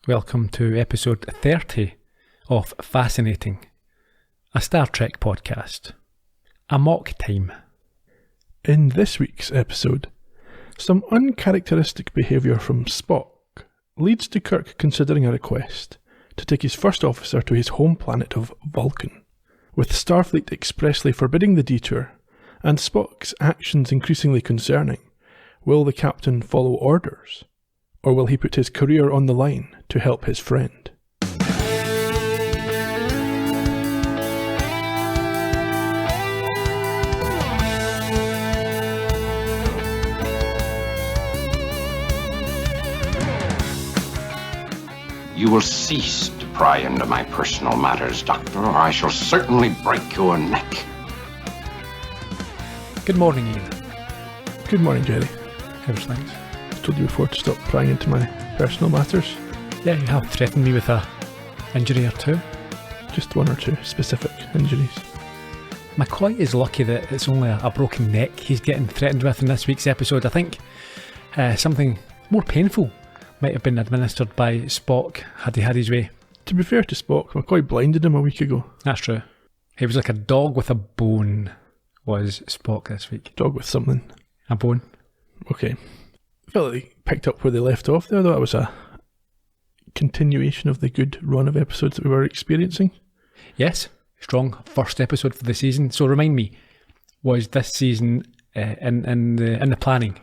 Welcome to episode 30 of Fascinating, a Star Trek podcast. Amok Time. In this week's episode, some uncharacteristic behaviour from Spock leads to Kirk considering a request to take his first officer to his home planet of Vulcan. With Starfleet expressly forbidding the detour, and Spock's actions increasingly concerning, will the captain follow orders? Or will he put his career on the line to help his friend? You will cease to pry into my personal matters, Doctor, or I shall certainly break your neck. Good morning, Ian. Good morning, Gerry. How's things? I told you before to stop prying into my personal matters. Yeah, you have threatened me with a injury or two. Just one or two specific injuries. McCoy is lucky that it's only a broken neck he's getting threatened with in this week's episode. I think something more painful might have been administered by Spock had he had his way. To be fair to Spock, McCoy blinded him a week ago. That's true. He was like a dog with a bone, was Spock this week. Dog with something. A bone. Okay. I felt like they picked up where they left off there, though. That was a continuation of the good run of episodes that we were experiencing. Yes, strong first episode for the season. So remind me, was this season in the planning?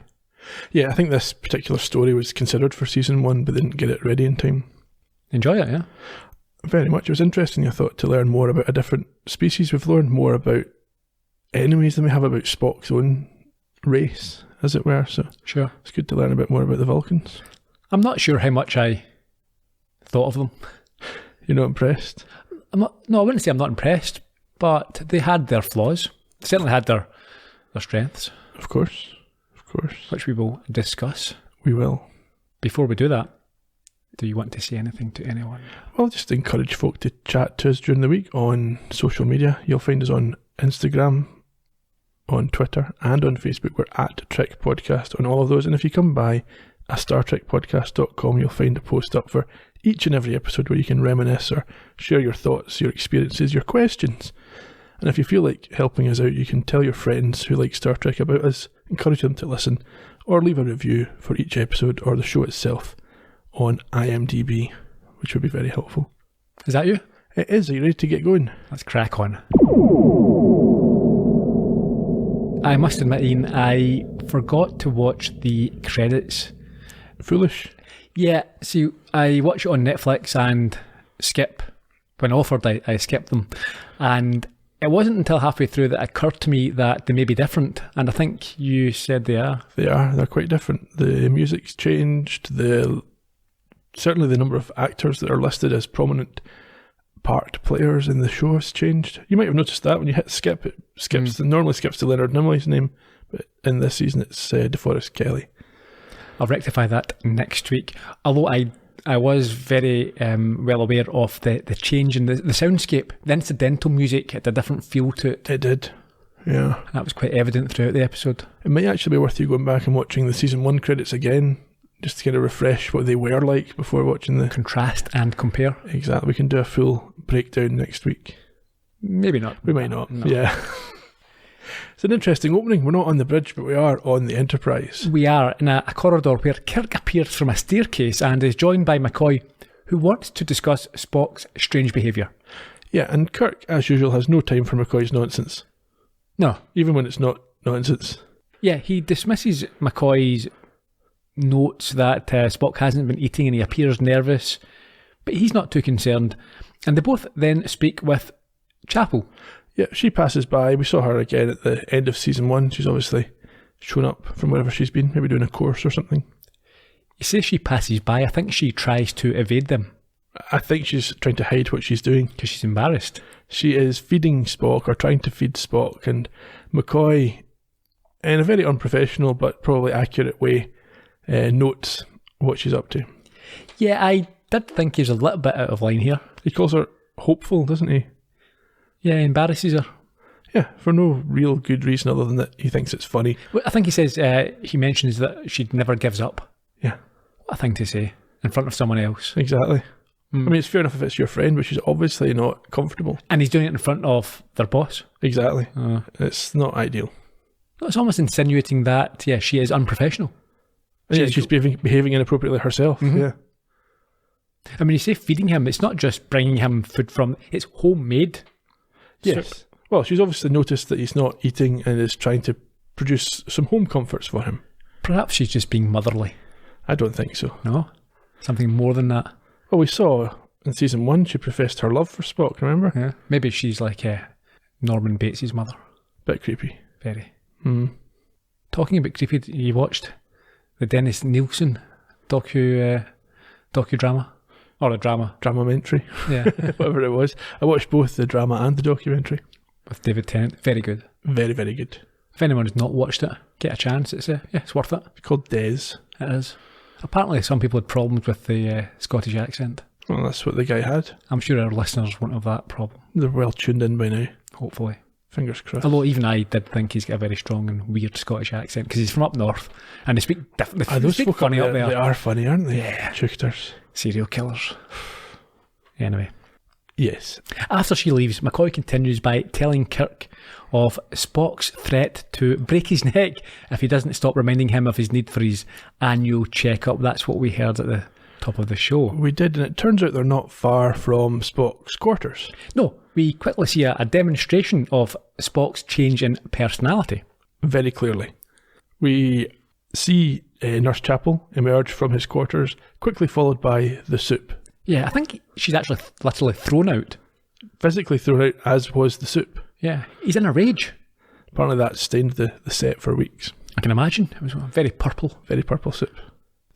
Yeah, I think this particular story was considered for season 1, but they didn't get it ready in time. Enjoy it, yeah? Very much. It was interesting, I thought, to learn more about a different species. We've learned more about enemies than we have about Spock's own race, as it were. So sure, it's good to learn a bit more about the Vulcans. I'm not sure how much I thought of them. You're not impressed? No, I wouldn't say I'm not impressed, but they had their flaws. They certainly had their strengths. Of course. Which we will discuss. We will. Before we do that, do you want to say anything to anyone? Well, just encourage folk to chat to us during the week on social media. You'll find us on Instagram, on Twitter, and on Facebook. We're at Trek Podcast on all of those. And if you come by StarTrekPodcast.com, you'll find a post up for each and every episode where you can reminisce or share your thoughts, your experiences, your questions. And if you feel like helping us out, you can tell your friends who like Star Trek about us, encourage them to listen, or leave a review for each episode or the show itself on IMDb, which would be very helpful. Is that you? It is. Are you ready to get going? Let's crack on. I must admit, Ian, I forgot to watch the credits. Foolish. Yeah, see, I watch it on Netflix and skip. When offered, I skipped them. And it wasn't until halfway through that it occurred to me that they may be different, and I think you said they are. They are. They're quite different. The music's changed. Certainly the number of actors that are listed as prominent part players in the show has changed. You might have noticed that when you hit skip, it skips. It normally skips to Leonard Nimoy's name, but in this season it's DeForest Kelley. I'll rectify that next week. Although I was very well aware of the change in the soundscape. The incidental music had a different feel to it. It did, yeah. That was quite evident throughout the episode. It might actually be worth you going back and watching the season 1 credits again, just to kind of refresh what they were like before watching the... Contrast and compare. Exactly. We can do a full breakdown next week. Maybe not. We might not, no. Yeah. It's an interesting opening. We're not on the bridge, but we are on the Enterprise. We are in a corridor where Kirk appears from a staircase and is joined by McCoy, who wants to discuss Spock's strange behaviour. Yeah, and Kirk, as usual, has no time for McCoy's nonsense. No. Even when it's not nonsense. Yeah, he dismisses McCoy's notes that Spock hasn't been eating and he appears nervous, but he's not too concerned. And they both then speak with Chapel. Yeah, she passes by. We saw her again at the end of season 1. She's obviously shown up from wherever she's been, maybe doing a course or something. You say she passes by. I think she tries to evade them. I think she's trying to hide what she's doing. Because she's embarrassed. She is feeding Spock, or trying to feed Spock, and McCoy, in a very unprofessional but probably accurate way, notes what she's up to. Yeah, I did think he was a little bit out of line here. He calls her hopeful, doesn't he? Yeah, embarrasses her. Yeah, for no real good reason other than that he thinks it's funny. Well, I think he says, he mentions that she never gives up. Yeah. What a thing to say. in front of someone else. Exactly. I mean, it's fair enough if it's your friend, but she's obviously not comfortable. And he's doing it in front of their boss. Exactly. It's not ideal. It's almost insinuating that, yeah, she is unprofessional. She's behaving inappropriately herself. Yeah. I mean, you say feeding him, it's not just bringing him food from, it's homemade. Yes. soup. Well, she's obviously noticed that he's not eating and is trying to produce some home comforts for him. Perhaps she's just being motherly. I don't think so. No? Something more than that. Well, we saw in season 1 she professed her love for Spock, remember? Yeah. Maybe she's like Norman Bates' mother. Bit creepy. Very. Mm. Talking about creepy, you watched the Dennis Nielsen docudrama? Or a drama. Dramamentary. Yeah. Whatever it was. I watched both the drama and the documentary. With David Tennant. Very good. Very, very good. If anyone has not watched it, get a chance. It's worth it. It's called Des. It is. Apparently some people had problems with the Scottish accent. Well, that's what the guy had. I'm sure our listeners won't have that problem. They're well tuned in by now. Hopefully. Fingers crossed. Although even I did think he's got a very strong and weird Scottish accent because he's from up north and they speak different. They Those speak folk funny up there, there. they are funny, aren't they? Yeah. Chuchters. Serial killers. Anyway. Yes. After she leaves, McCoy continues by telling Kirk of Spock's threat to break his neck if he doesn't stop reminding him of his need for his annual checkup. That's what we heard at the top of the show. We did, and it turns out they're not far from Spock's quarters. No, we quickly see a demonstration of Spock's change in personality. Very clearly. We see Nurse Chapel emerge from his quarters, quickly followed by the soup. Yeah, I think she's actually literally thrown out. Physically thrown out, as was the soup. Yeah, he's in a rage. Apparently that stained the set for weeks. I can imagine. It was very purple. Very purple soup.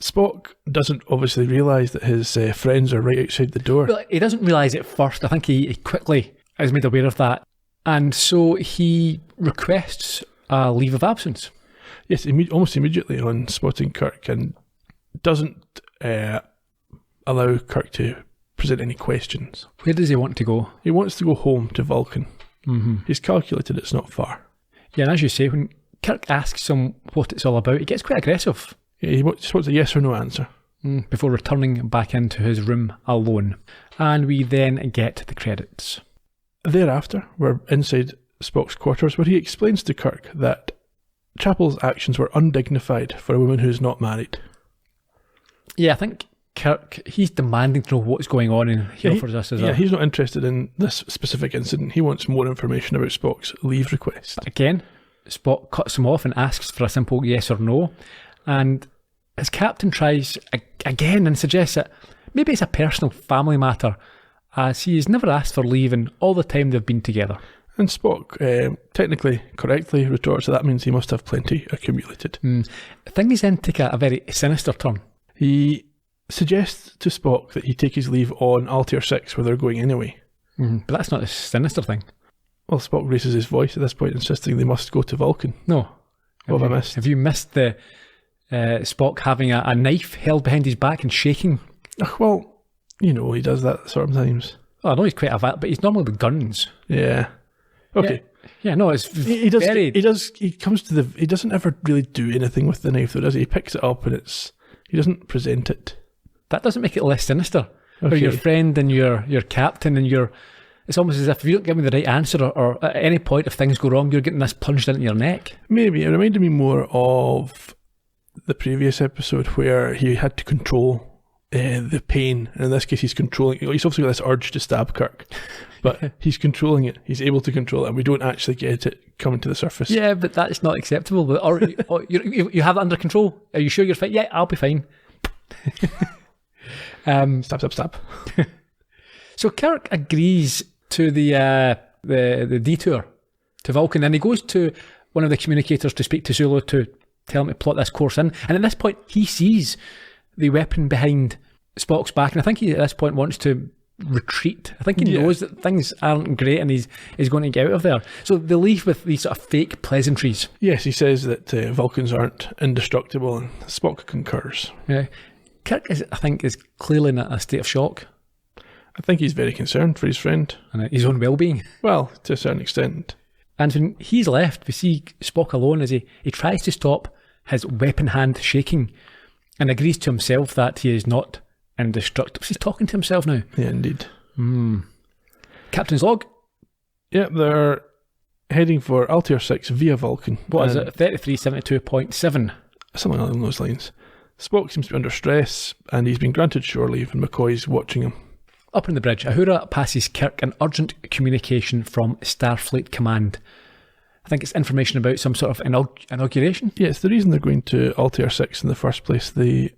Spock doesn't obviously realise that his friends are right outside the door. Well, he doesn't realise it first. I think he quickly is made aware of that. And so he requests a leave of absence. Yes, almost immediately on spotting Kirk, and doesn't allow Kirk to present any questions. Where does he want to go? He wants to go home to Vulcan. Mm-hmm. He's calculated it's not far. Yeah, and as you say, when Kirk asks him what it's all about, he gets quite aggressive. Yeah, he just wants a yes or no answer. Before returning back into his room alone. And we then get the credits. Thereafter, we're inside Spock's quarters, where he explains to Kirk that Chapel's actions were undignified for a woman who's not married. Yeah, I think Kirk, he's demanding to know what's going on, and he offers us as he's not interested in this specific incident. He wants more information about Spock's leave request. Again, Spock cuts him off and asks for a simple yes or no, and his captain tries again and suggests that maybe it's a personal family matter, as he has never asked for leave in all the time they've been together. And Spock, technically correctly, retorts that means he must have plenty accumulated. Things then take a very sinister turn. He suggests to Spock that he take his leave on Altair 6, where they're going anyway. But that's not a sinister thing. Well, Spock raises his voice at this point, insisting they must go to Vulcan. No. What have I missed? Have you missed the Spock having a knife held behind his back and shaking? Well, you know, he does that sometimes. Oh, I know he's quite but he's normally with guns. Yeah. Okay. Yeah, no, it's he doesn't ever really do anything with the knife though, does he? He picks it up and he doesn't present it. That doesn't make it less sinister. Okay. Or your friend and your captain and it's almost as if you don't give me the right answer or at any point if things go wrong, you're getting this punched into your neck. Maybe. It reminded me more of the previous episode where he had to control the pain. And in this case, he's controlling. He's obviously got this urge to stab Kirk, but he's controlling it. He's able to control it, and we don't actually get it coming to the surface. Yeah, but that's not acceptable. Or you have it under control. Are you sure you're fine? Yeah, I'll be fine. Stab. So Kirk agrees to the detour to Vulcan, and he goes to one of the communicators to speak to Zulu to tell him to plot this course in. And at this point, he sees the weapon behind Spock's back, and I think he at this point wants to retreat. I think he knows that things aren't great, and he's going to get out of there. So they leave with these sort of fake pleasantries. Yes, he says that Vulcans aren't indestructible, and Spock concurs. Yeah. Kirk is clearly in a state of shock. I think he's very concerned for his friend. And his own well-being. Well, to a certain extent. And when he's left, we see Spock alone as he tries to stop his weapon hand shaking and agrees to himself that he is not indestructible. He's talking to himself now. Yeah, indeed. Captain's log. Yep, they're heading for Altair 6 via Vulcan. What is it? 3372.7. Something along those lines. Spock seems to be under stress, and he's been granted shore leave, and McCoy's watching him. Up in the bridge, Uhura passes Kirk an urgent communication from Starfleet Command. I think it's information about some sort of inauguration. Yeah, it's the reason they're going to Altair 6 in the first place. The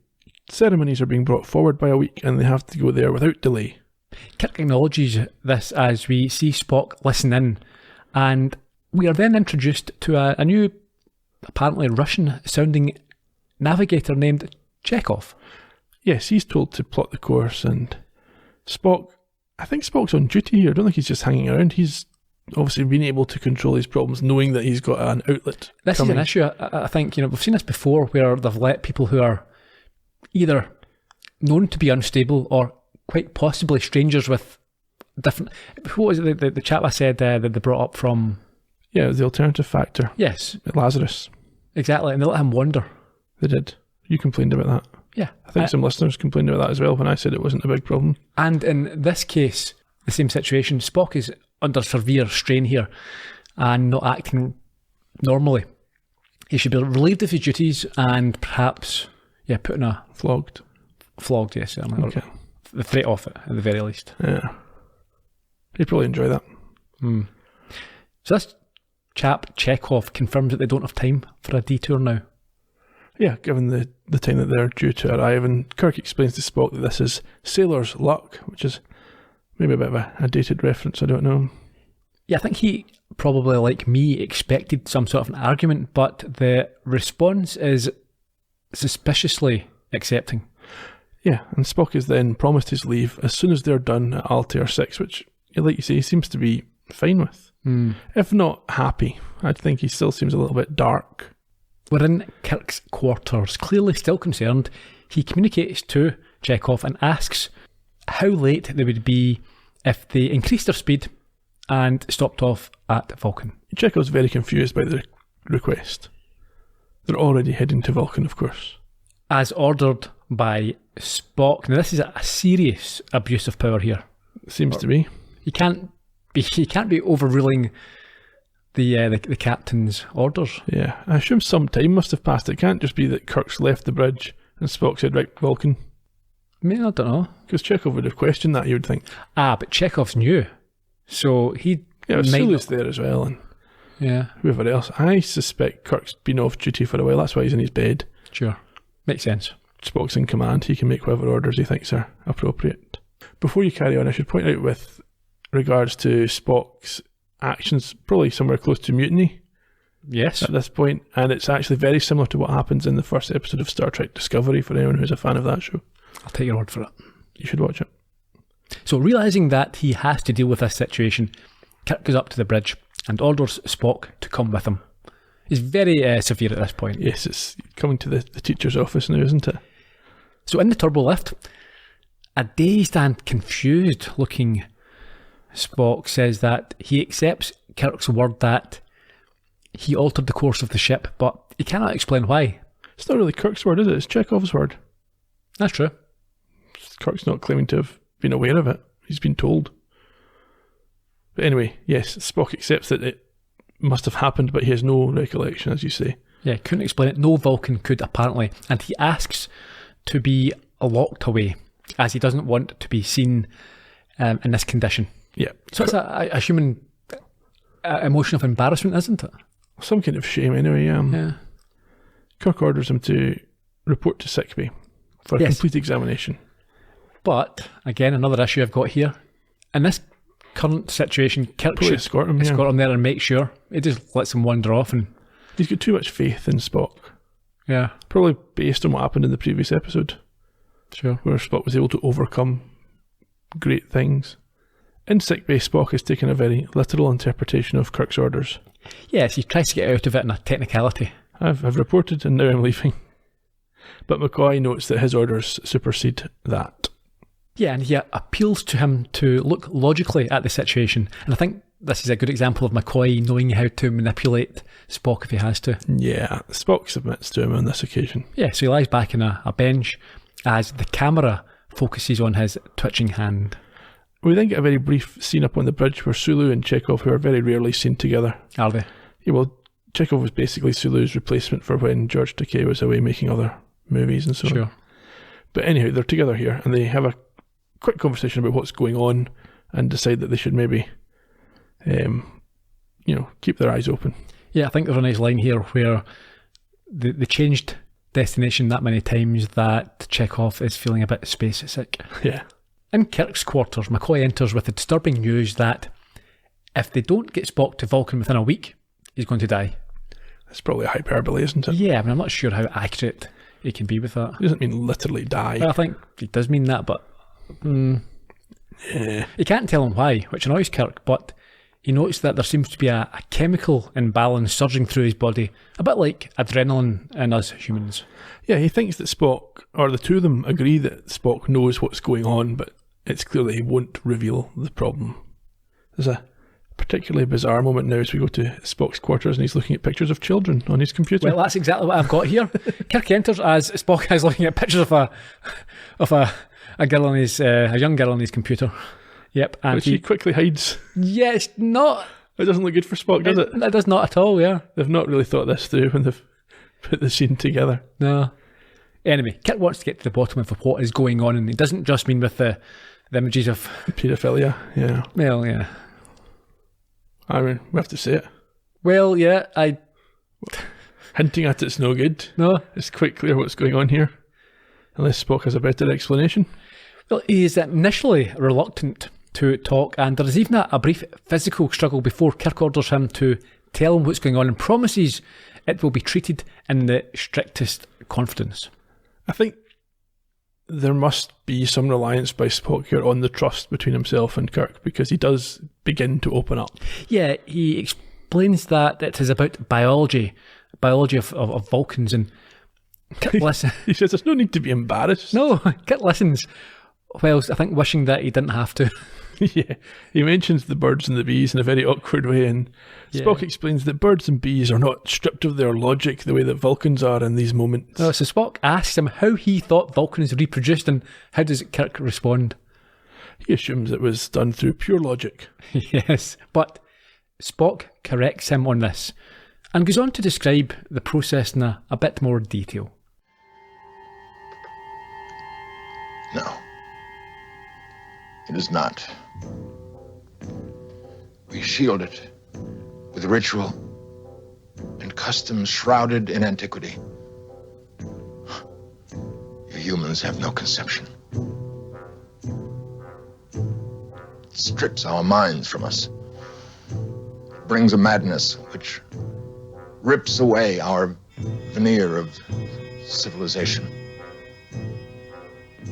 ceremonies are being brought forward by a week, and they have to go there without delay. Kirk acknowledges this as we see Spock listen in, and we are then introduced to a new, apparently Russian-sounding navigator named Chekhov. Yes, he's told to plot the course, and I think Spock's on duty here. I don't think he's just hanging around. He's obviously been able to control his problems, knowing that he's got an outlet. This coming. Is an issue. I think, we've seen this before, where they've let people who are either known to be unstable or quite possibly strangers with different... What was it, the chap I said that they brought up from... Yeah, it was the alternative factor. Yes. Lazarus. Exactly, and they let him wander. They did. You complained about that. Yeah. I think some listeners complained about that as well when I said it wasn't a big problem. And in this case, the same situation, Spock is under severe strain here and not acting normally. He should be relieved of his duties and perhaps, put in a... Flogged, yes. Okay. The threat of it, at the very least. Yeah. He'd probably enjoy that. So this chap, Chekhov, confirms that they don't have time for a detour now. Yeah, given the time that they're due to arrive, and Kirk explains to Spock that this is sailor's luck, which is maybe a bit of a dated reference, I don't know. Yeah, I think he probably, like me, expected some sort of an argument, but the response is suspiciously accepting. Yeah, and Spock has then promised his leave as soon as they're done at Altair 6, which, like you say, he seems to be fine with. If not happy. I think he still seems a little bit dark. We're in Kirk's quarters. Clearly still concerned, he communicates to Chekhov and asks how late they would be if they increased their speed and stopped off at Vulcan. Chekhov's very confused by the request. They're already heading to Vulcan, of course. As ordered by Spock. Now this is a serious abuse of power here. Seems to be. He can't be overruling the captain's orders. Yeah, I assume some time must have passed. It can't just be that Kirk's left the bridge and Spock said, right, Vulcan. I mean, I don't know. Because Chekhov would have questioned that, you would think. But Chekhov's new. So he... Yeah, Sulu's there as well, and whoever else. I suspect Kirk's been off duty for a while. That's why he's in his bed. Sure. Makes sense. Spock's in command. He can make whatever orders he thinks are appropriate. Before you carry on, I should point out with regards to Spock's actions, probably somewhere close to mutiny. Yes. At this point, and it's actually very similar to what happens in the first episode of Star Trek Discovery for anyone who's a fan of that show. I'll take your word for it. You should watch it. So, realising that he has to deal with this situation, Kirk goes up to the bridge and orders Spock to come with him. He's very severe at this point. Yes, it's coming to the teacher's office now, isn't it? So in the turbo lift, a dazed and confused looking Spock says that he accepts Kirk's word that he altered the course of the ship, but he cannot explain why. It's not really Kirk's word, is it? It's Chekhov's word. That's true. Kirk's not claiming to have been aware of it. He's been told. But anyway, yes, Spock accepts that it must have happened, but he has no recollection, as you say. Yeah, couldn't explain it. No Vulcan could, apparently. And he asks to be locked away, as he doesn't want to be seen in this condition. Yeah. So it's a human emotion of embarrassment, isn't it? Some kind of shame, anyway. Yeah. Kirk orders him to report to sickbay for a complete examination. But, again, another issue I've got here. In this current situation, Kirk should escort him there and make sure. He just lets him wander off. And he's got too much faith in Spock. Yeah. Probably based on what happened in the previous episode. Sure. Where Spock was able to overcome great things. In sickbay, Spock has taken a very literal interpretation of Kirk's orders. Yes, he tries to get out of it in a technicality. I've reported and now I'm leaving. But McCoy notes that his orders supersede that. Yeah, and he appeals to him to look logically at the situation. And I think this is a good example of McCoy knowing how to manipulate Spock if he has to. Yeah, Spock submits to him on this occasion. Yeah, so he lies back in a bench as the camera focuses on his twitching hand. We then get a very brief scene up on the bridge where Sulu and Chekhov, who are very rarely seen together. Are they? Yeah, well, Chekhov was basically Sulu's replacement for when George Takei was away making other movies and so on. Sure. But anyhow, they're together here and they have a quick conversation about what's going on and decide that they should maybe, keep their eyes open. Yeah, I think there's a nice line here where they changed destination that many times that Chekhov is feeling a bit space sick. Yeah. In Kirk's quarters, McCoy enters with the disturbing news that if they don't get Spock to Vulcan within a week, he's going to die. That's probably a hyperbole, isn't it? Yeah, I mean, I'm not sure how accurate he can be with that. He doesn't mean literally die. Well, I think he does mean that, but Yeah. he can't tell him why, which annoys Kirk, but he notes that there seems to be a chemical imbalance surging through his body, a bit like adrenaline in us humans. Yeah, he thinks that Spock, or the two of them agree that Spock knows what's going on, but it's clear that he won't reveal the problem. There's a particularly bizarre moment now as we go to Spock's quarters and he's looking at pictures of children on his computer. Well, that's exactly what I've got here. Kirk enters as Spock is looking at pictures of a girl on his a young girl on his computer. Yep, and which he quickly hides. Yeah, it's not. It doesn't look good for Spock, does it? It does not at all. Yeah, They've not really thought this through when they've put the scene together. no. Anyway, Kirk wants to get to the bottom of what is going on, and he doesn't just mean with the images of Paedophilia, yeah. Well, yeah. I mean, we have to say it. Well, yeah. Hinting at it's no good. No. It's quite clear what's going on here. Unless Spock has a better explanation. Well, he is initially reluctant to talk, and there is even a brief physical struggle before Kirk orders him to tell him what's going on and promises it will be treated in the strictest confidence. I think there must be some reliance by Spock here on the trust between himself and Kirk, because he does begin to open up. Yeah, he explains that it is about biology of Vulcans, and Kit listens. He says there's no need to be embarrassed. No, Kit listens, whilst I think wishing that he didn't have to. Yeah, he mentions the birds and the bees in a very awkward way, and Spock explains that birds and bees are not stripped of their logic the way that Vulcans are in these moments. So Spock asks him how he thought Vulcans reproduced, and how does Kirk respond? He assumes it was done through pure logic. Yes, but Spock corrects him on this, and goes on to describe the process in a bit more detail. No. It is not. We shield it with ritual and customs shrouded in antiquity. You humans have no conception. It strips our minds from us. It brings a madness which rips away our veneer of civilization.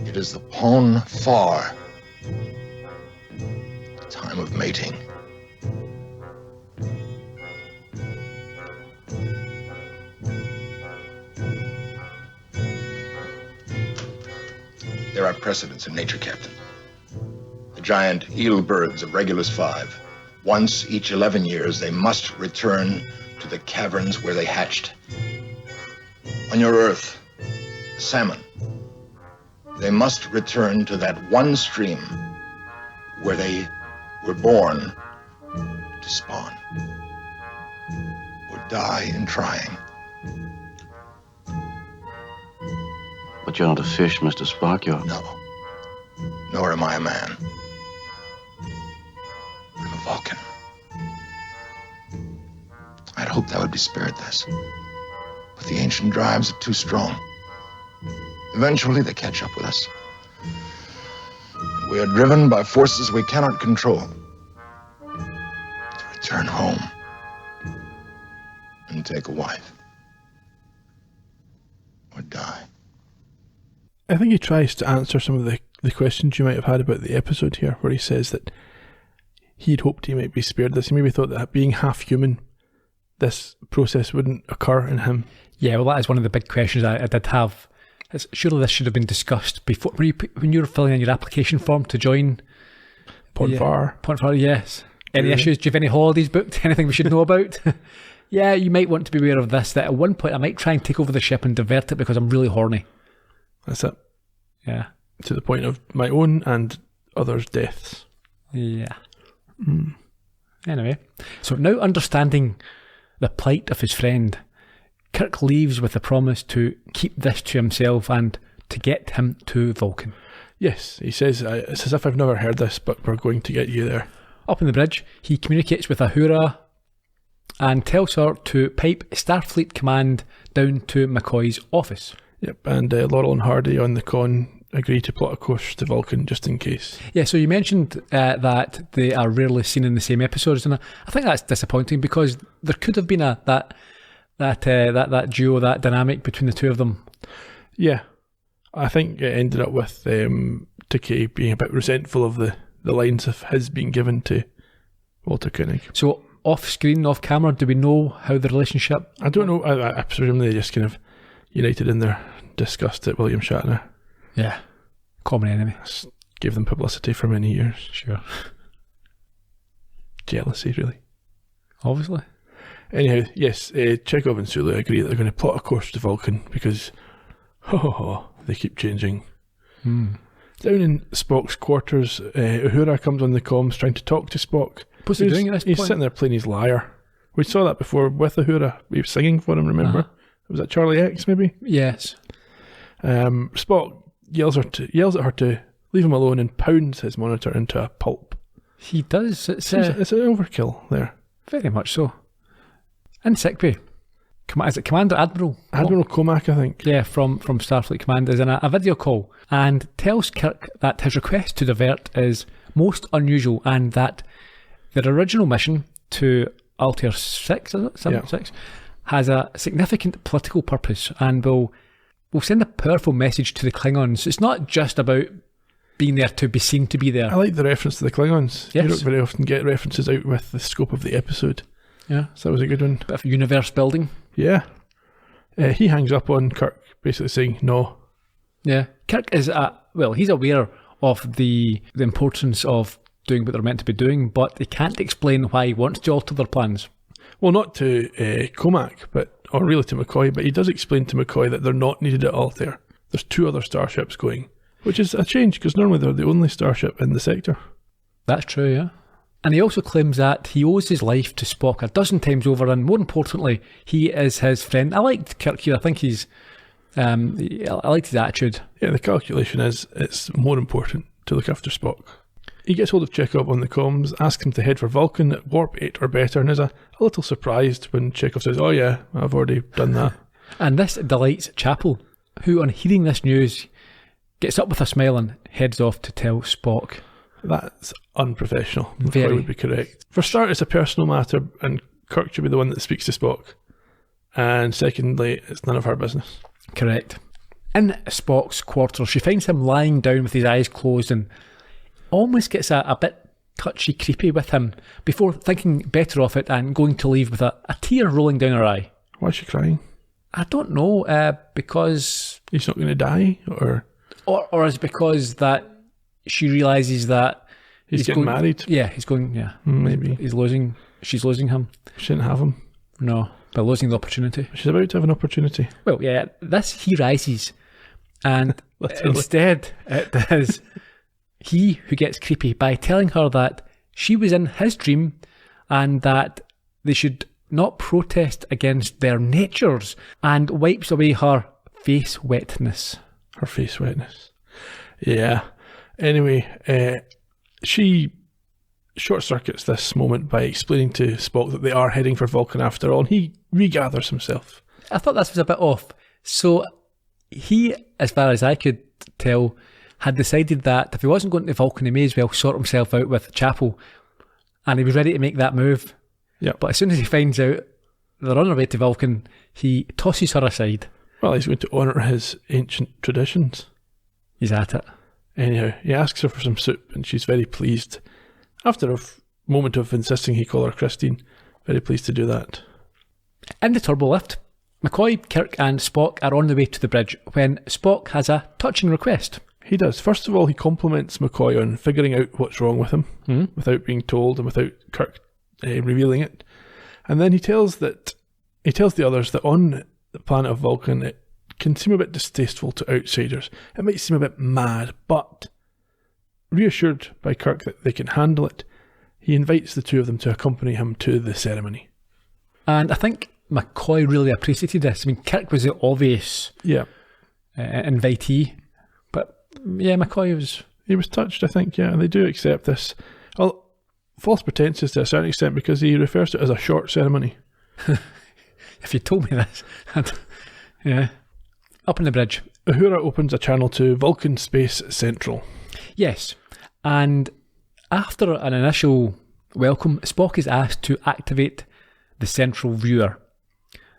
It is the pon farr, the time of mating. There are precedents in nature, Captain. The giant eel birds of Regulus 5. Once each 11 years, they must return to the caverns where they hatched. On your Earth, the salmon. They must return to that one stream where they were born to spawn, or die in trying. But you're not a fish, Mr. Spock. You're... No, nor am I a man. I'm a Vulcan. I'd hoped I would be spared this, but the ancient drives are too strong. Eventually, they catch up with us. We are driven by forces we cannot control to return home and take a wife or die. I think he tries to answer some of the questions you might have had about the episode here, where he says that he'd hoped he might be spared this. He maybe thought that being half human, this process wouldn't occur in him. Yeah, well, that is one of the big questions I did have. Surely this should have been discussed before when you were filling in your application form to join Ponfar. Ponfar, yes. Any issues? Do you have any holidays booked? Anything we should know about? Yeah, you might want to be aware of this, that at one point I might try and take over the ship and divert it because I'm really horny. That's it. Yeah. to the point of my own and others' deaths. Yeah. Anyway, so now understanding the plight of his friend, Kirk leaves with the promise to keep this to himself and to get him to Vulcan. Yes, he says, it's as if I've never heard this, but we're going to get you there. Up on the bridge, he communicates with Uhura and tells her to pipe Starfleet Command down to McCoy's office. Yep, and Laurel and Hardy on the con agree to plot a course to Vulcan just in case. Yeah, so you mentioned that they are rarely seen in the same episodes, and I think that's disappointing because there could have been that duo, that dynamic between the two of them. Yeah, I think it ended up with Takei being a bit resentful of the lines of his being given to Walter Koenig. So off screen, off camera, do we know how the relationship? I don't know. I presume they just kind of united in their disgust at William Shatner. Yeah, common enemy. Gave them publicity for many years. Sure. Jealousy, really. Obviously. Anyhow, yes, Chekhov and Sulu agree that they're going to plot a course to Vulcan because, they keep changing. Down in Spock's quarters, Uhura comes on the comms trying to talk to Spock. What's he doing at this point? He's sitting there playing his lyre. We saw that before with Uhura. We were singing for him, remember? Was that Charlie X, maybe? Yes. Spock yells at her to leave him alone and pounds his monitor into a pulp. He does. It's an overkill there. Very much so. In sickbay. Is it Commander Admiral? Admiral Comac, I think. Yeah, from Starfleet Command is in a video call and tells Kirk that his request to divert is most unusual and that their original mission to Altair 6, is it? 6, has a significant political purpose and will send a powerful message to the Klingons. It's not just about being there to be seen to be there. I like the reference to the Klingons. Yes. You don't very often get references out with the scope of the episode. Yeah. So that was a good one. Bit of universe building. Yeah. He hangs up on Kirk, basically saying no. Yeah. Kirk is, he's aware of the importance of doing what they're meant to be doing, but he can't explain why he wants to alter their plans. Well, not to Comac, or really to McCoy, but he does explain to McCoy that they're not needed at Altair. There's 2 other starships going, which is a change because normally they're the only starship in the sector. That's true, yeah. And he also claims that he owes his life to Spock 12 times over, and more importantly, he is his friend. I liked Kirk here. I think he's... I liked his attitude. Yeah, the calculation is it's more important to look after Spock. He gets hold of Chekhov on the comms, asks him to head for Vulcan at warp 8 or better, and is a little surprised when Chekhov says, oh yeah, I've already done that. And this delights Chapel, who on hearing this news gets up with a smile and heads off to tell Spock. That's unprofessional. Very. McCoy would be correct. For start, it's a personal matter, and Kirk should be the one that speaks to Spock. And secondly, it's none of her business. Correct. In Spock's quarters, she finds him lying down with his eyes closed and almost gets a bit touchy creepy with him before thinking better of it and going to leave with a tear rolling down her eye. Why is she crying? I don't know, because... He's not going to die, or is it because that she realises that he's getting married? Yeah, he's going, yeah. Maybe. She's losing him. She didn't have him. No, but losing the opportunity. She's about to have an opportunity. Well, yeah, he rises, and instead it is he who gets creepy by telling her that she was in his dream and that they should not protest against their natures, and wipes away her face wetness. Her face wetness. Yeah. Anyway, she short-circuits this moment by explaining to Spock that they are heading for Vulcan after all, and he regathers himself. I thought this was a bit off. So he, as far as I could tell, had decided that if he wasn't going to Vulcan, he may as well sort himself out with Chapel, and he was ready to make that move. Yeah. But as soon as he finds out they're on their way to Vulcan, he tosses her aside. Well, he's going to honour his ancient traditions. He's at it. Anyhow, he asks her for some soup, and she's very pleased. After a moment of insisting he call her Christine, very pleased to do that. In the turbo lift, McCoy, Kirk and Spock are on the way to the bridge when Spock has a touching request. He does. First of all, he compliments McCoy on figuring out what's wrong with him without being told and without Kirk revealing it. And then he tells the others that on the planet of Vulcan, can seem a bit distasteful to outsiders. It might seem a bit mad, but reassured by Kirk that they can handle it, he invites the two of them to accompany him to the ceremony. And I think McCoy really appreciated this. I mean, Kirk was the obvious invitee, but yeah, McCoy was... He was touched, I think, yeah, and they do accept this. Well, false pretenses to a certain extent, because he refers to it as a short ceremony. If you told me this, yeah. Up on the bridge. Uhura opens a channel to Vulcan Space Central. Yes, and after an initial welcome, Spock is asked to activate the central viewer.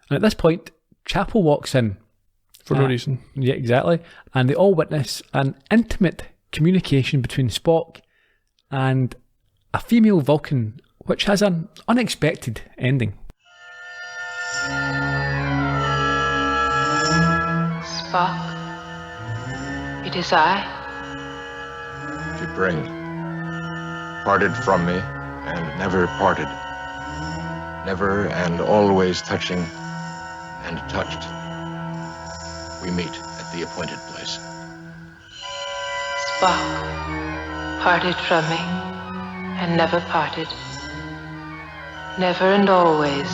And at this point, Chapel walks in. For no reason. Yeah, exactly. And they all witness an intimate communication between Spock and a female Vulcan, which has an unexpected ending. Spock, it is I. T'Pring, parted from me and never parted. Never and always touching and touched. We meet at the appointed place. Spock, parted from me and never parted. Never and always,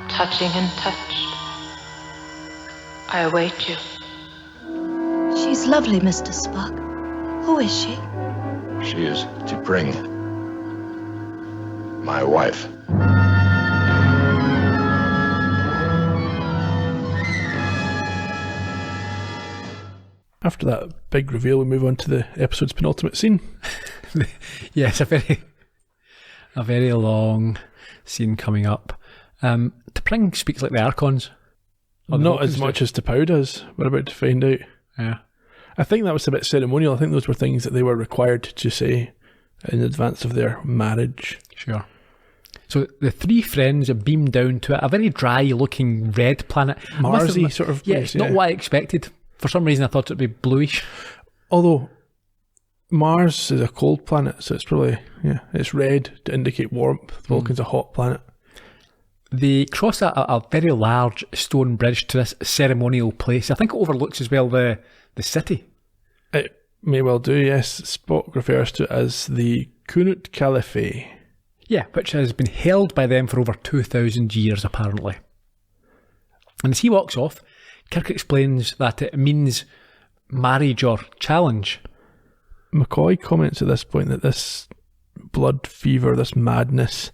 touching and touched. I await you. She's lovely, Mr. Spock. Who is she? She is T'Pring, my wife. After that big reveal, we move on to the episode's penultimate scene. Yes, a very long scene coming up. T'Pring speaks like the Archons. Not as much as T'Pau does. We're about to find out. Yeah. I think that was a bit ceremonial. I think those were things that they were required to say in advance of their marriage. Sure. So the three friends are beamed down to a very dry-looking red planet. Marsy sort of yeah, place. it's not what I expected. For some reason, I thought it'd be bluish. Although Mars is a cold planet, so it's probably, it's red to indicate warmth. Vulcan's a hot planet. They cross a very large stone bridge to this ceremonial place. I think it overlooks as well the city. It may well do, yes. Spock refers to it as the Kunut Caliphate. Yeah, which has been held by them for over 2,000 years, apparently. And as he walks off, Kirk explains that it means marriage or challenge. McCoy comments at this point that this blood fever, this madness,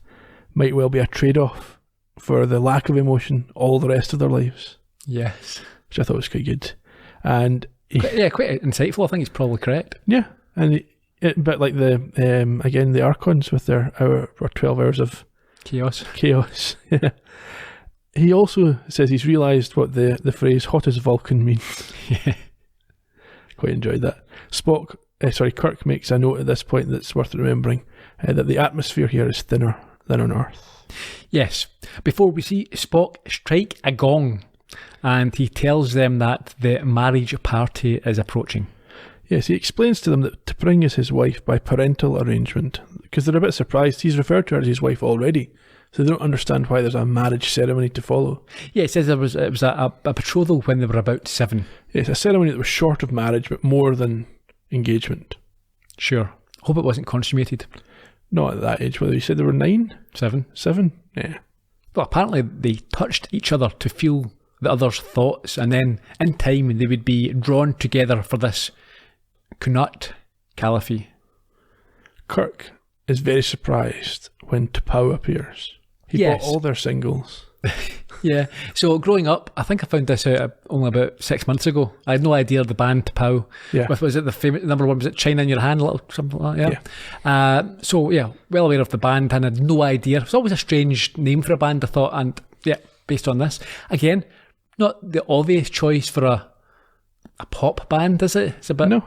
might well be a trade-off for the lack of emotion all the rest of their lives. Yes. Which I thought was quite good. And quite insightful. I think he's probably correct. Yeah, and a bit like again the Archons with their hour or 12 hours of chaos. Yeah. He also says he's realised what the phrase "hot as Vulcan" means. Yeah. Quite enjoyed that. Kirk makes a note at this point that's worth remembering, that the atmosphere here is thinner than on Earth. Yes. Before we see Spock strike a gong, and he tells them that the marriage party is approaching. Yes, he explains to them that T'Pring is his wife by parental arrangement, because they're a bit surprised. He's referred to her as his wife already, so they don't understand why there's a marriage ceremony to follow. Yeah, it says it was a betrothal when they were about 7. Yes, a ceremony that was short of marriage, but more than engagement. Sure. Hope it wasn't consummated. Not at that age. Whether you said they were 9? 7. 7? Yeah. Well, apparently they touched each other to feel the other's thoughts, and then in time they would be drawn together for this Kunut Caliphate. Kirk is very surprised when T'Pau appears. He bought all their singles. Yeah. So growing up, I think I found this out only about 6 months ago. I had no idea the band T'Pau. Yeah. Was it the famous number one? Was it China in Your Hand? Something like that. Yeah. Well aware of the band and had no idea. It's always a strange name for a band, I thought. And yeah, based on this, again, not the obvious choice for a pop band, is it? It's a bit. No,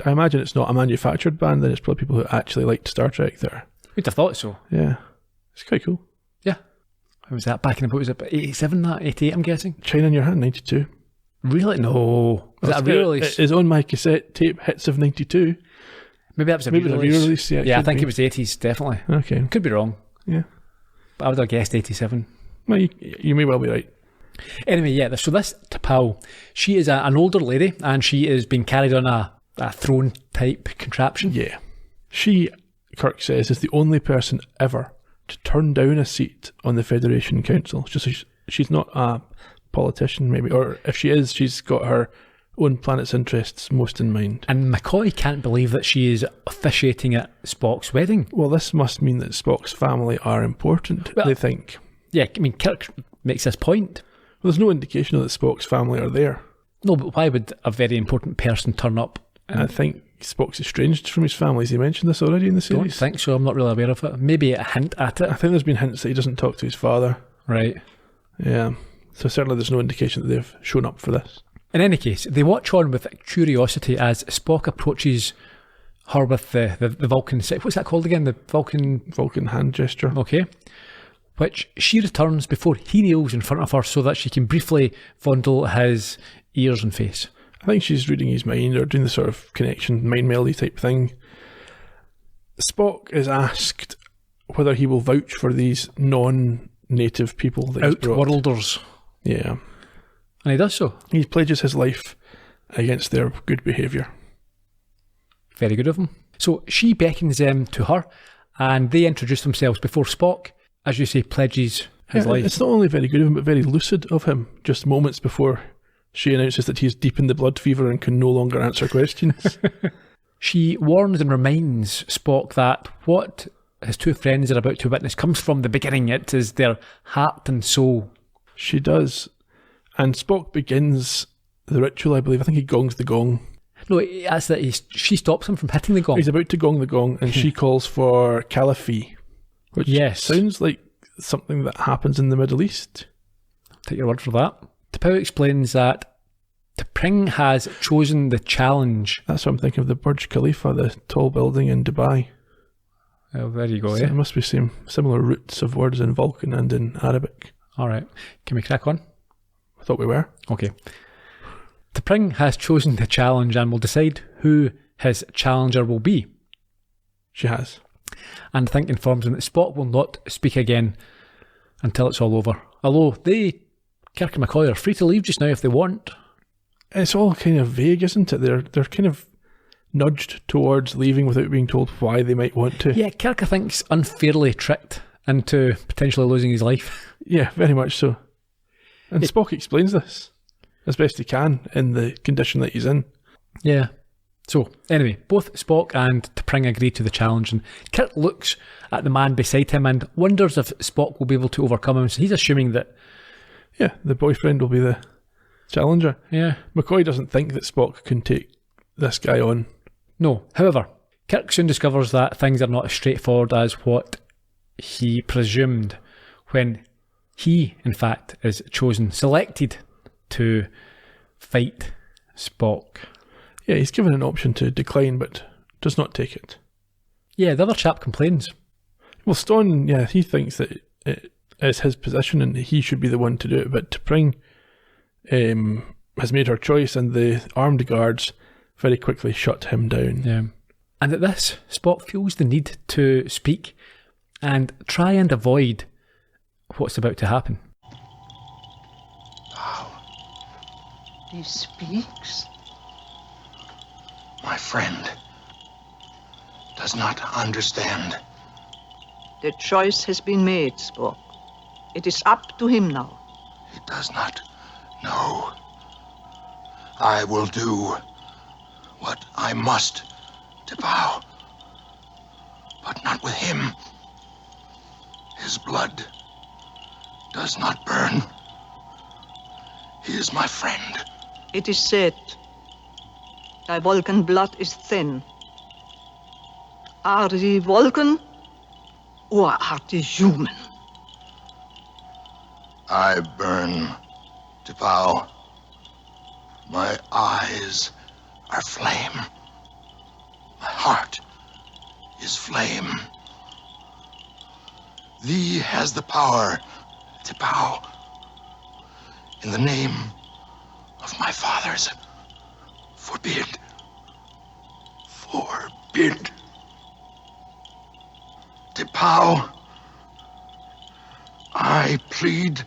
I imagine it's not a manufactured band. Then it's probably people who actually liked Star Trek there. We'd have thought so. Yeah, it's quite cool. Yeah. When was that back in? What was it? 87? That 88? I'm guessing. China in Your Hand, 92. Really? No. Was that a re-release? It's on my cassette tape. Hits of 92. Maybe that was a re-release. Yeah, I think it was the 80s, definitely. Okay. Could be wrong. Yeah. But I would have guessed 87. Well, you may well be right. Anyway, yeah, so this T'Pau, she is an older lady, and she is being carried on a throne-type contraption. Yeah. She, Kirk says, is the only person ever to turn down a seat on the Federation Council. She's not a politician, maybe, or if she is, she's got her own planet's interests most in mind. And McCoy can't believe that she is officiating at Spock's wedding. Well, this must mean that Spock's family are important, they think. Yeah, I mean, Kirk makes this point. Well, there's no indication that Spock's family are there. No, but why would a very important person turn up? I think Spock's estranged from his family. Has he mentioned this already in the series? I don't think so. I'm not really aware of it. Maybe a hint at it. I think there's been hints that he doesn't talk to his father. Right. Yeah. So certainly there's no indication that they've shown up for this. In any case, they watch on with curiosity as Spock approaches her with the Vulcan... What's that called again? The Vulcan hand gesture. Okay. Which she returns before he kneels in front of her so that she can briefly fondle his ears and face. I think she's reading his mind or doing the sort of connection, mind melody type thing. Spock is asked whether he will vouch for these non-native people that he's brought. Outworlders. Yeah. And he does so. He pledges his life against their good behaviour. Very good of him. So she beckons them to her and they introduce themselves before Spock, as you say, pledges his life. It's not only very good of him, but very lucid of him. Just moments before she announces that he's deep in the blood fever and can no longer answer questions. She warns and reminds Spock that what his two friends are about to witness comes from the beginning. It is their heart and soul. She does. And Spock begins the ritual, I believe. I think he gongs the gong. No, that's that she stops him from hitting the gong. He's about to gong the gong and she calls for Caliphie, which sounds like something that happens in the Middle East. Take your word for that. T'Pau explains that T'Pring has chosen the challenge. That's what I'm thinking of, the Burj Khalifa, the tall building in Dubai. Well, there you go, So there must be some similar roots of words in Vulcan and in Arabic. All right. Can we crack on? I thought we were. Okay. T'Pring has chosen the challenge and will decide who his challenger will be. She has. And Think informs him that Spock will not speak again until it's all over. Although Kirk and McCoy are free to leave just now if they want. It's all kind of vague, isn't it? They're kind of nudged towards leaving without being told why they might want to. Yeah, Kirk, I think, is unfairly tricked into potentially losing his life. Yeah, very much so. And Spock explains this as best he can in the condition that he's in. Yeah. So, anyway, both Spock and T'Pring agree to the challenge, and Kirk looks at the man beside him and wonders if Spock will be able to overcome him. So he's assuming that... Yeah, the boyfriend will be the challenger. Yeah. McCoy doesn't think that Spock can take this guy on. No. However, Kirk soon discovers that things are not as straightforward as what he presumed when he, in fact, is selected to fight Spock. Yeah, he's given an option to decline, but does not take it. Yeah, the other chap complains. Well, Stone, yeah, he thinks that it is his position and he should be the one to do it, but T'Pring has made her choice and the armed guards very quickly shut him down. Yeah. And at this, Spock feels the need to speak and try and avoid what's about to happen. He speaks. My friend does not understand. The choice has been made, Spock. It is up to him now. He does not know. I will do what I must to bow, but not with him. His blood does not burn. He is my friend. It is said, thy Vulcan blood is thin. Are ye Vulcan, or are ye human? I burn to bow. My eyes are flame. My heart is flame. Thee has the power to bow. In the name of my fathers, forbid. Forbid. To bow. I plead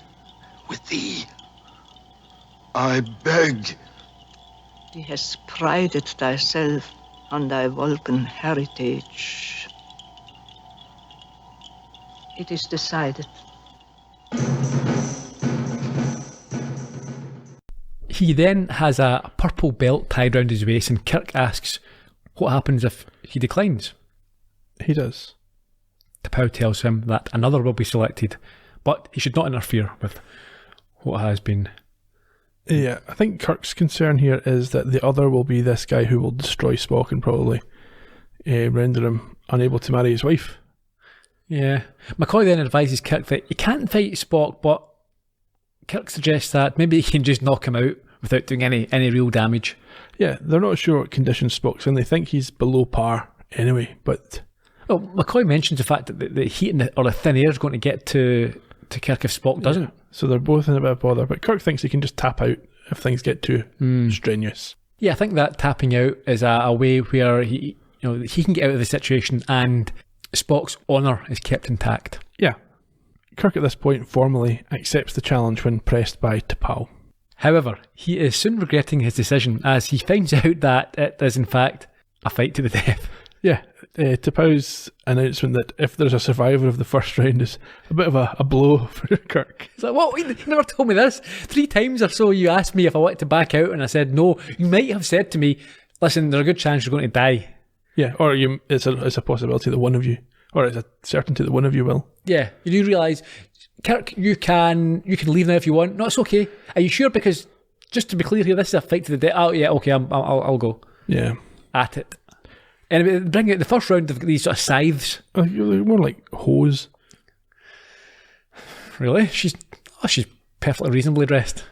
with thee. I beg. Thou hast prided thyself on thy Vulcan heritage. It is decided. He then has a purple belt tied round his waist, and Kirk asks what happens if he declines. He does. T'Pau tells him that another will be selected, but he should not interfere with what has been. Yeah, I think Kirk's concern here is that the other will be this guy who will destroy Spock and probably render him unable to marry his wife. Yeah. McCoy then advises Kirk that he can't fight Spock, but Kirk suggests that maybe he can just knock him out without doing any real damage. Yeah, they're not sure what condition Spock's in. They think he's below par anyway, but... Well, McCoy mentions the fact that the heat or the thin air is going to get to Kirk if Spock doesn't. Yeah. So they're both in a bit of bother, but Kirk thinks he can just tap out if things get too strenuous. Yeah, I think that tapping out is a way where he can get out of the situation and Spock's honour is kept intact. Yeah. Kirk at this point formally accepts the challenge when pressed by T'Pau. However, he is soon regretting his decision as he finds out that it is in fact a fight to the death. Yeah, T'Pau's announcement that if there's a survivor of the first round is a bit of a blow for Kirk. It's like, what? You never told me this. 3 times or so you asked me if I wanted to back out and I said no. You might have said to me, listen, there's a good chance you're going to die. Yeah, or it's a possibility that one of you, or it's a certainty that one of you will. Yeah, you do realise, Kirk, you can leave now if you want. No, it's okay. Are you sure? Because just to be clear here, this is a fight to the death. Oh yeah, okay, I'll go. Yeah, at it. Anyway, bring out the first round of these sort of scythes. They're more like hose. Really? She's perfectly reasonably dressed.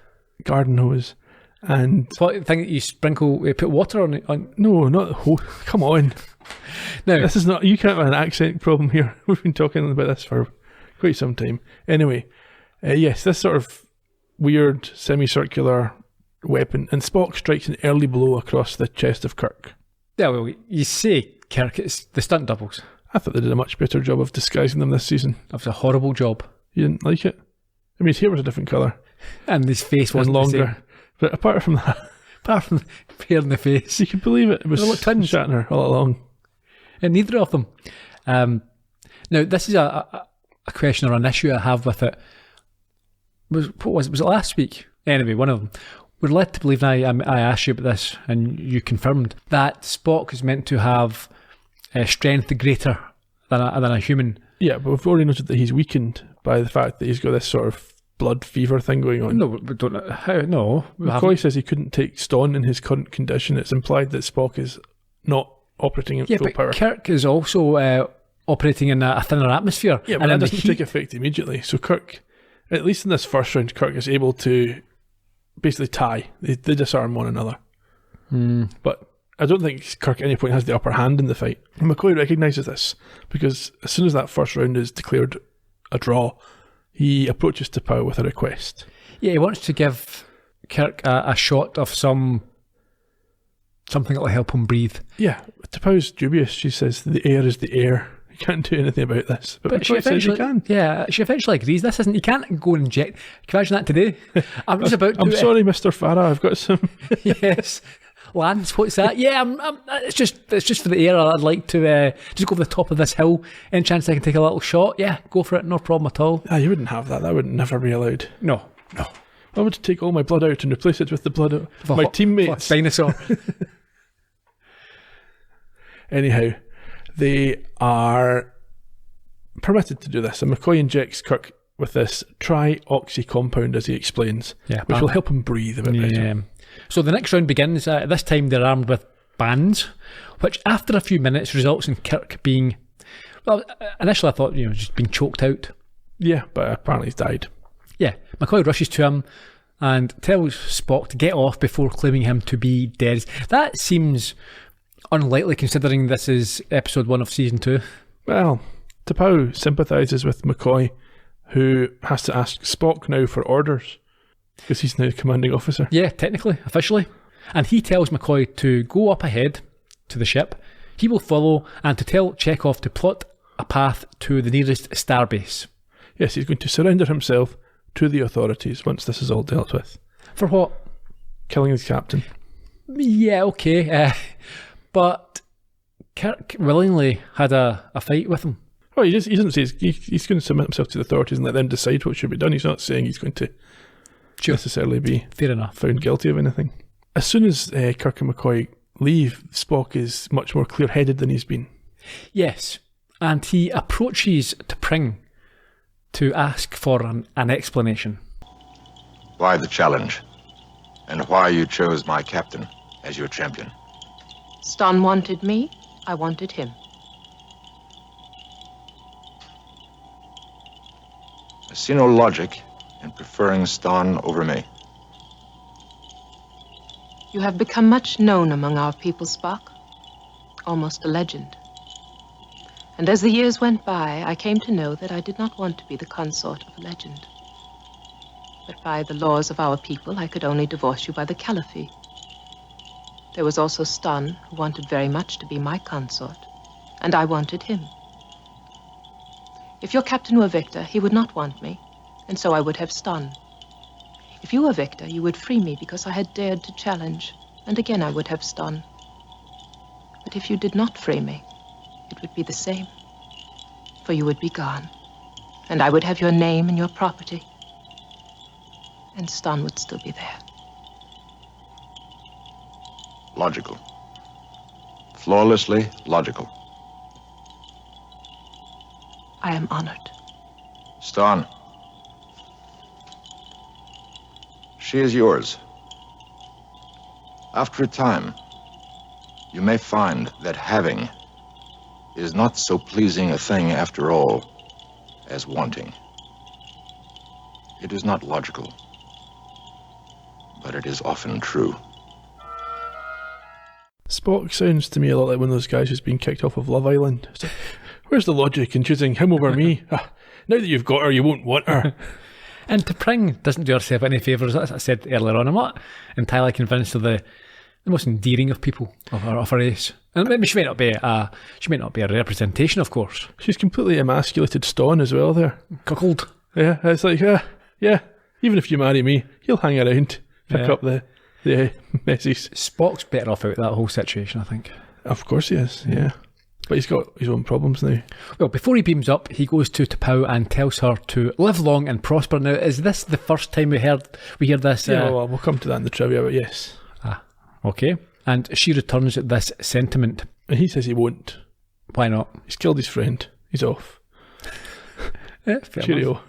Garden hose. And what thing that you sprinkle? You put water on? No, not hose. Come on. No, this is not. You can't have an accent problem here. We've been talking about this for quite some time. Anyway, yes, this sort of weird semicircular weapon, and Spock strikes an early blow across the chest of Kirk. Yeah, well, you say Kirk, it's the stunt doubles. I thought they did a much better job of disguising them this season. That was a horrible job. You didn't like it? I mean, his hair was a different colour. And his face wasn't longer. The same. But apart from that... Apart from the hair in the face. You could believe it. It was twins. Shatner all along. And neither of them. Now, this is a question or an issue I have with it. Was it last week? Anyway, one of them. We're led to believe, and I asked you about this, and you confirmed, that Spock is meant to have strength greater than a human. Yeah, but we've already noted that he's weakened by the fact that he's got this sort of blood fever thing going on. No, we don't know. How? No. McCoy says he couldn't take Ston in his current condition. It's implied that Spock is not operating at full power. Kirk is also operating in a thinner atmosphere. Yeah, but that doesn't take effect immediately. So Kirk, at least in this first round, Kirk is able to basically tie. They disarm one another. But I don't think Kirk at any point has the upper hand in the fight. And McCoy recognises this because as soon as that first round is declared a draw, he approaches T'Pau with a request. Yeah, he wants to give Kirk a shot of something that will help him breathe. Yeah, T'Pau's dubious. She says the air is the air. You can't do anything about this. But McCoy says you can. Yeah, she eventually agrees. This isn't. You can't go and inject. Can you imagine that today? I'm just about. I'm sorry, Mr. Farah. I've got some. Yes, Lance. What's that? Yeah, it's just for the air. I'd like to just go over the top of this hill. Any chance I can take a little shot? Yeah, go for it. No problem at all. You wouldn't have that. That would never be allowed. No. I would take all my blood out and replace it with the blood of my teammates. Dinosaur. Anyhow, they are permitted to do this, and McCoy injects Kirk with this tri-oxy compound, as he explains, which will help him breathe a bit better. So the next round begins. This time they're armed with bands, which after a few minutes results in Kirk being... Well, initially I thought, just being choked out. Yeah, but apparently he's died. Yeah, McCoy rushes to him and tells Spock to get off before claiming him to be dead. That seems unlikely considering this is episode 1 of season 2. Well, T'Pau sympathises with McCoy, who has to ask Spock now for orders because he's now the commanding officer. Yeah, technically, officially. And he tells McCoy to go up ahead to the ship. He will follow and to tell Chekhov to plot a path to the nearest starbase. Yes, he's going to surrender himself to the authorities once this is all dealt with. For what? killing his captain. Yeah, okay. But Kirk willingly had a fight with him. Oh, he doesn't say he's going to submit himself to the authorities and let them decide what should be done. He's not saying he's going to necessarily be fair enough found guilty of anything. As soon as Kirk and McCoy leave, Spock is much more clear-headed than he's been. Yes, and he approaches T'Pring to ask for an explanation. Why the challenge? And why you chose my captain as your champion? Stan wanted me, I wanted him. I see no logic in preferring Stan over me. You have become much known among our people, Spock. Almost a legend. And as the years went by, I came to know that I did not want to be the consort of a legend. But by the laws of our people, I could only divorce you by the caliphate. There was also Stan, who wanted very much to be my consort, and I wanted him. If your captain were Victor, he would not want me, and so I would have Stan. If you were Victor, you would free me because I had dared to challenge, and again I would have Stan. But if you did not free me, it would be the same, for you would be gone, and I would have your name and your property, and Stan would still be there. Logical. Flawlessly logical. I am honored. Stan. She is yours. After a time, you may find that having is not so pleasing a thing after all as wanting. It is not logical, but it is often true. Spock sounds to me a lot like one of those guys who's been kicked off of Love Island. It's like, where's the logic in choosing him over me? Now that you've got her, you won't want her. And T'Pring doesn't do herself any favours. As I said earlier on, I'm not entirely convinced of the most endearing of people of her race. And maybe she may not be a representation, of course. She's completely emasculated Stan as well there. Cuckold. Yeah, it's like, yeah, even if you marry me, he'll hang around, pick up the messes. Spock's better off out of that whole situation, I think. Of course he is, yeah. But he's got his own problems now. Well, before he beams up, he goes to T'Pau and tells her to live long and prosper. Now, is this the first time we hear this? Yeah, well, we'll come to that in the trivia, but yes. Okay. And she returns this sentiment. And he says he won't. Why not? He's killed his friend. He's off. Cheerio. Enough.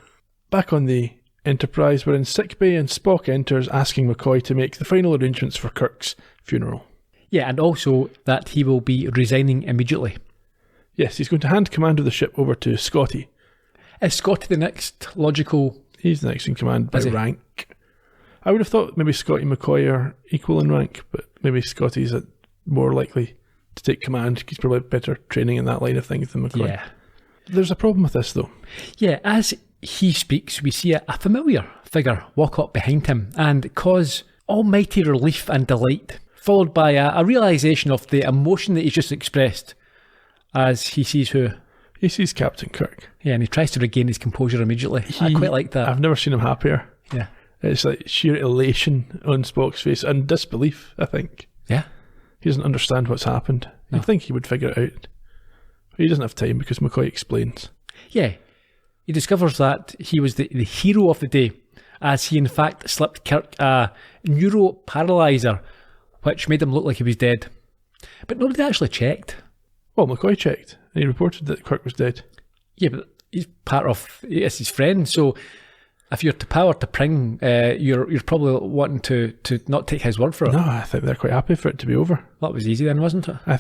Back on the Enterprise, we're in sickbay and Spock enters asking McCoy to make the final arrangements for Kirk's funeral. Yeah, and also that he will be resigning immediately. Yes, he's going to hand command of the ship over to Scotty. Is Scotty the next logical? He's the next in command by rank. I would have thought maybe Scotty and McCoy are equal in rank, but maybe Scotty's more likely to take command. He's probably better training in that line of things than McCoy. Yeah. There's a problem with this, though. Yeah, as he speaks, we see a familiar figure walk up behind him and cause almighty relief and delight, followed by a realisation of the emotion that he's just expressed as he sees who? He sees Captain Kirk. Yeah, and he tries to regain his composure immediately. I quite like that. I've never seen him happier. Yeah. It's like sheer elation on Spock's face and disbelief, I think. Yeah. He doesn't understand what's happened. No. You'd think he would figure it out. But he doesn't have time because McCoy explains. Yeah. He discovers that he was the hero of the day, as he in fact slipped Kirk a neuroparalyzer, which made him look like he was dead. But nobody actually checked. Well, McCoy checked, and he reported that Kirk was dead. Yeah, but he's it's his friend, so if you're T'Pau or T'Pring, you're probably wanting to not take his word for it. No, I think they're quite happy for it to be over. That was easy then, wasn't it? I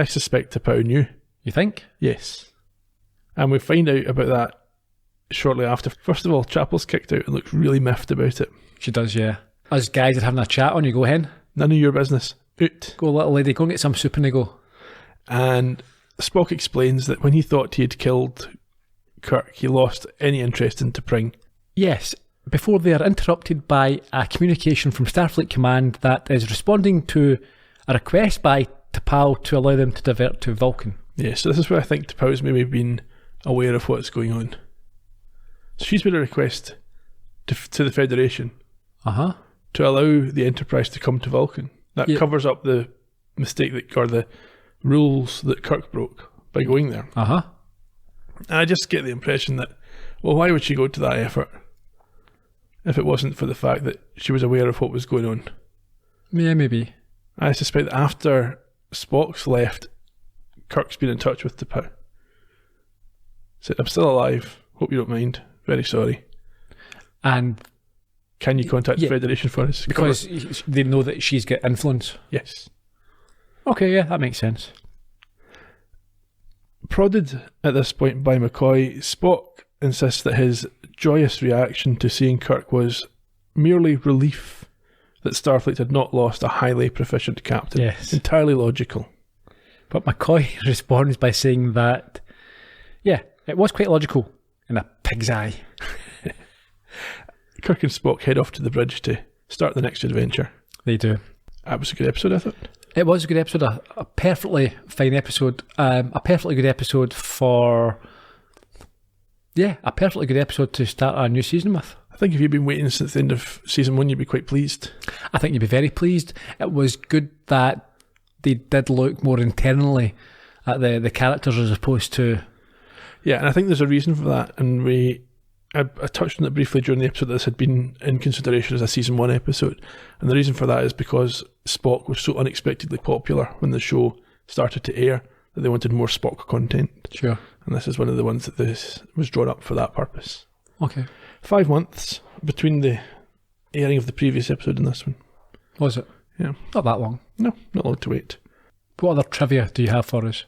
suspect T'Pau knew. You think? Yes. And we find out about that shortly after. First of all, Chapel's kicked out and looks really miffed about it. She does, yeah. Us guys are having a chat on you, go hen. None of your business. Out. Go, little lady, go and get some soup and they go. And Spock explains that when he thought he had killed Kirk, he lost any interest in T'Pring. Yes, before they are interrupted by a communication from Starfleet Command that is responding to a request by T'Pau to allow them to divert to Vulcan. Yeah, so this is where I think T'Pau's maybe been aware of what's going on. So she's made a request to the Federation to allow the Enterprise to come to Vulcan. That Yeah. covers up the mistake or the rules that Kirk broke by going there. Uh-huh. And I just get the impression that, well, why would she go to that effort if it wasn't for the fact that she was aware of what was going on? Yeah, maybe. I suspect that after Spock's left, Kirk's been in touch with T'Pau. Said, I'm still alive. Hope you don't mind. Very sorry. And Can you contact the Yeah. Federation for us? because they know that she's got influence. Yes. Okay, yeah, that makes sense. Prodded at this point by McCoy, Spock insists that his joyous reaction to seeing Kirk was merely relief that Starfleet had not lost a highly proficient captain. Yes. Entirely logical. But McCoy responds by saying that, yeah, it was quite logical in a pig's eye. Kirk and Spock head off to the bridge to start the next adventure. They do. That was a good episode, I thought. It was a good episode, a perfectly fine episode. A perfectly good episode a perfectly good episode to start a new season with. I think if you'd been waiting since the end of season 1, you'd be quite pleased. I think you'd be very pleased. It was good that they did look more internally at the characters as opposed to... Yeah, and I think there's a reason for that, and I touched on it briefly during the episode that this had been in consideration as a season 1 episode, and the reason for that is because Spock was so unexpectedly popular when the show started to air that they wanted more Spock content. Sure. And this is one of the ones that this was drawn up for that purpose. Okay. 5 months between the airing of the previous episode and this one. Was it? Yeah. Not that long. No, not long to wait. What other trivia do you have for us?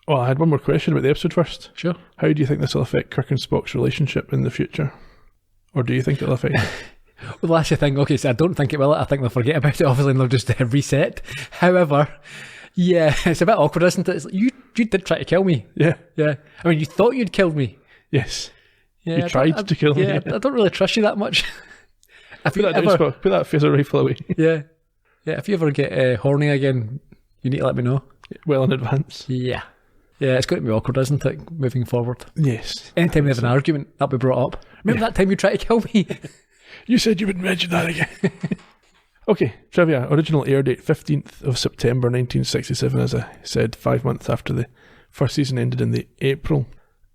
Oh, I had one more question about the episode first. Sure. How do you think this will affect Kirk and Spock's relationship in the future? Or do you think it'll affect it? Well, that's the thing. Okay, so I don't think it will. I think they'll forget about it, obviously, and they'll just reset. However, yeah, it's a bit awkward, isn't it? It's like, you did try to kill me. Yeah. Yeah. I mean, you thought you'd killed me. Yes. Yeah, You tried to kill me. Yeah, I don't really trust you that much. If Put you that down, ever, Spock. Put that phaser rifle away. yeah. Yeah, if you ever get horny again, you need to let me know. Well in advance. Yeah. Yeah, it's going to be awkward, isn't it, moving forward? Yes. Anytime we have an argument, that'll be brought up. Remember that time you tried to kill me? You said you wouldn't mention that again. Okay, trivia. Original air date 15th of September 1967, as I said, 5 months after the first season ended in the April.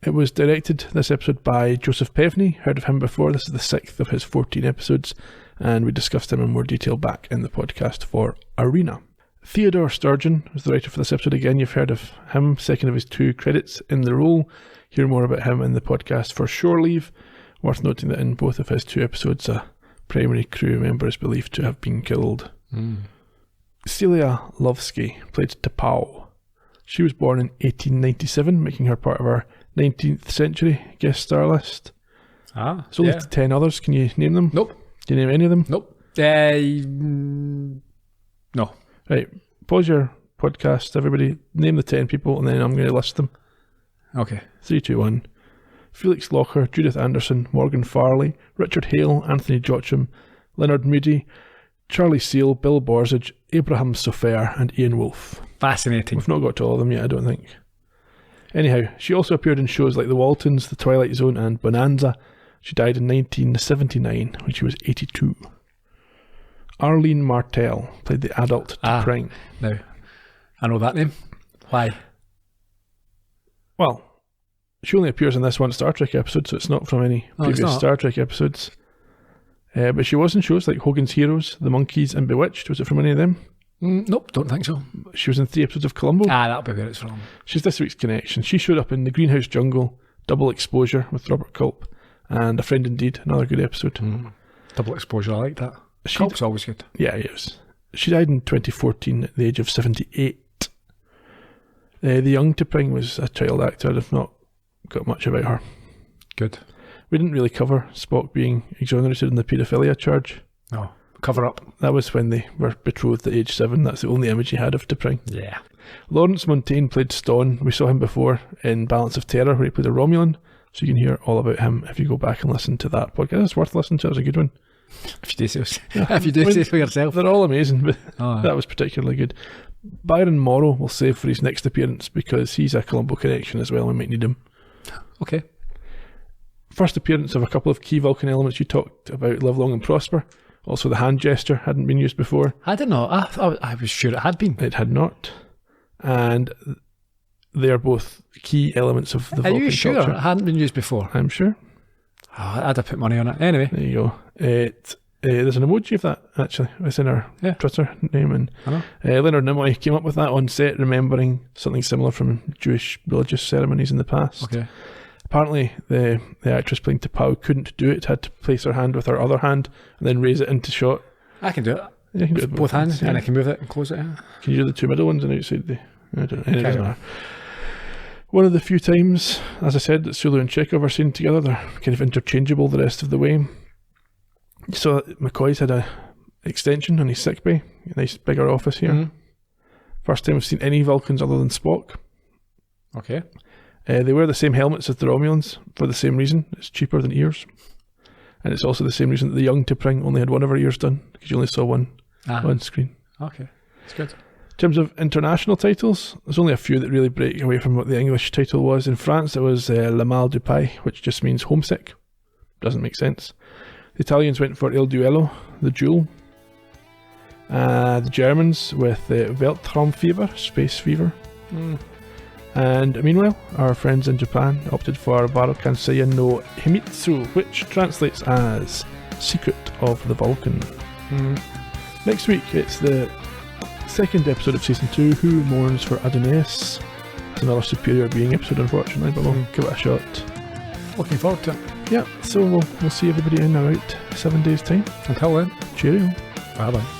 It was directed, this episode, by Joseph Pevney. Heard of him before. This is the 6th of his 14 episodes, and we discussed him in more detail back in the podcast for Arena. Theodore Sturgeon was the writer for this episode. Again, you've heard of him, second of his 2 credits in the role. Hear more about him in the podcast for Shore Leave. Worth noting that in both of his 2 episodes, a primary crew member is believed to have been killed. Celia Lovsky played T'Pau. She was born in 1897, making her part of our 19th century guest star list. Ah, There's only 10 others. Can you name them? Nope. Can you name any of them? Nope. No. Right, pause your podcast, everybody. Name the 10 people, and then I'm going to list them. Okay. 3, 2, 1. Felix Locher, Judith Anderson, Morgan Farley, Richard Hale, Anthony Jocham, Leonard Moody, Charlie Seal, Bill Borzage, Abraham Sofer, and Ian Wolfe. Fascinating. We've not got to all of them yet, I don't think. Anyhow, she also appeared in shows like The Waltons, The Twilight Zone, and Bonanza. She died in 1979 when she was 82. Arlene Martell played the adult T'Pring. Now, I know that name. Why? Well, she only appears in this one Star Trek episode, so it's not from any previous Star Trek episodes. But she was in shows like Hogan's Heroes, The Monkees, and Bewitched. Was it from any of them? Nope, don't think so. She was in 3 episodes of Columbo. That'll be where it's from. She's this week's connection. She showed up in The Greenhouse Jungle, Double Exposure with Robert Culp, and A Friend Indeed, another good episode. Double Exposure, I like that. Culp's always good. Yeah, he is. She died in 2014 at the age of 78. The young T'Pring was a child actor. I've not got much about her. Good. We didn't really cover Spock being exonerated in the paedophilia charge. No. Cover up. That was when they were betrothed at age 7. That's the only image he had of T'Pring. Yeah. Lawrence Montaigne played Stawn. We saw him before in Balance of Terror, where he played a Romulan. So you can hear all about him if you go back and listen to that podcast. It's worth listening to. It was a good one. If you do so, if you do say so yourself. They're all amazing, but that was particularly good. Byron Morrow will save for his next appearance because he's a Columbo connection as well. We might need him. Okay. First appearance of a couple of key Vulcan elements you talked about, Live Long and Prosper. Also, the hand gesture hadn't been used before. I don't know. I was sure it had been. It had not. And they are both key elements of the Are Vulcan you sure culture. it hadn't been used before? I'm sure. Oh, I'd have put money on it. Anyway. There you go. There's an emoji of that, actually. It's in our Twitter name. And I know. Leonard Nimoy came up with that on set, remembering something similar from Jewish religious ceremonies in the past. Okay. Apparently, the actress playing T'Pau couldn't do it, had to place her hand with her other hand and then raise it into shot. I can do it. Yeah, you can do With it both hands, yeah. and I can move it and close it. Yeah. Can you do the two middle ones and outside the... I don't know. It doesn't matter. One of the few times, as I said, that Sulu and Chekhov are seen together, they're kind of interchangeable the rest of the way. So McCoy's had a extension on his sickbay, a nice bigger office here. Mm-hmm. First time I've seen any Vulcans other than Spock. Okay. They wear the same helmets as the Romulans for the same reason. It's cheaper than ears. And it's also the same reason that the young T'Pring only had one of her ears done, because you only saw one on screen. Okay, that's good. In terms of international titles, there's only a few that really break away from what the English title was. In France, it was Le Mal du Pays, which just means homesick. Doesn't make sense. The Italians went for Il Duello, the duel. The Germans with Weltraumfieber, space fever. And meanwhile, our friends in Japan opted for Barokansei no Himitsu, which translates as Secret of the Vulcan. Next week, it's the second episode of Season 2, Who Mourns for Adonais. It's another Superior Being episode, unfortunately, but we'll give it a shot. Looking forward to it. Yeah, so we'll see everybody in about 7 days' time. Until then, Cheerio. bye bye.